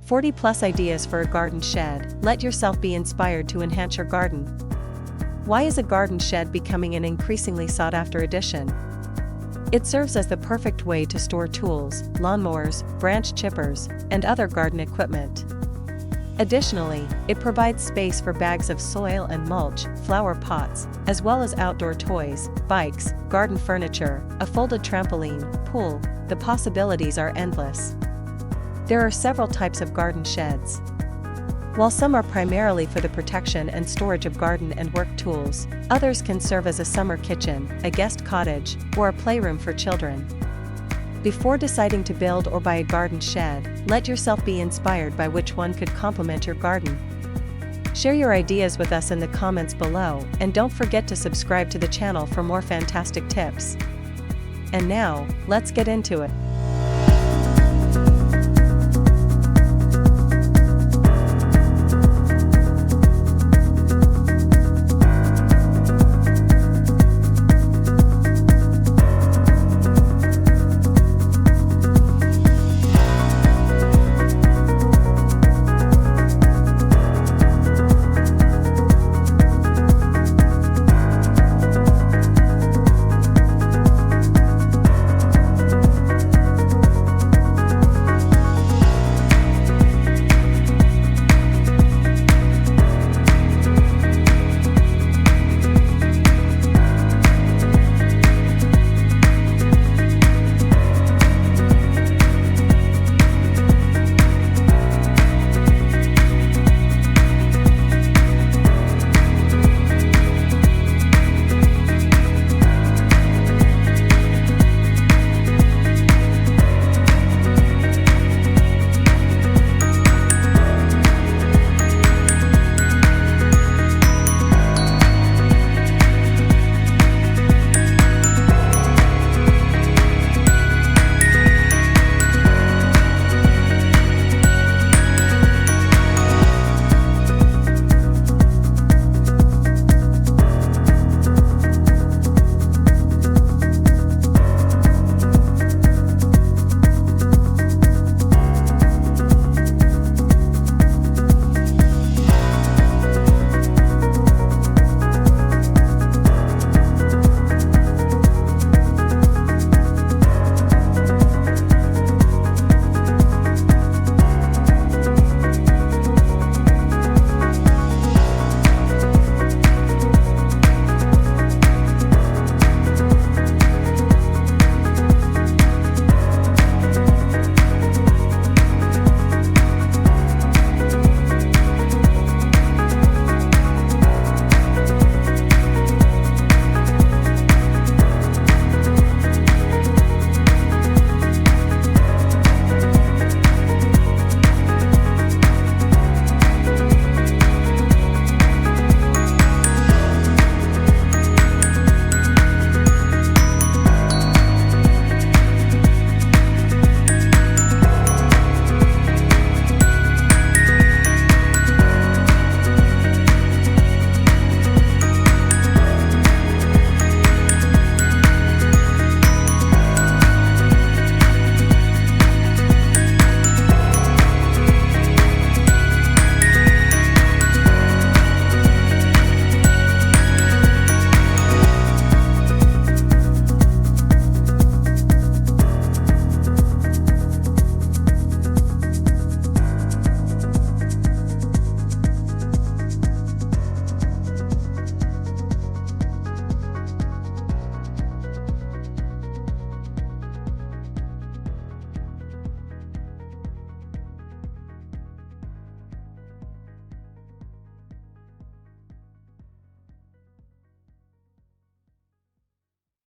40 plus ideas for a garden shed. Let yourself be inspired to enhance your garden. Why is a garden shed becoming an increasingly sought-after addition? It serves as the perfect way to store tools, lawnmowers, branch chippers, and other garden equipment. Additionally, it provides space for bags of soil and mulch, flower pots, as well as outdoor toys, bikes, garden furniture, a folded trampoline, pool. The possibilities are endless. There are several types of garden sheds. While some are primarily for the protection and storage of garden and work tools, others can serve as a summer kitchen, a guest cottage, or a playroom for children. Before deciding to build or buy a garden shed, let yourself be inspired by which one could complement your garden. Share your ideas with us in the comments below, and don't forget to subscribe to the channel for more fantastic tips. And now, let's get into it.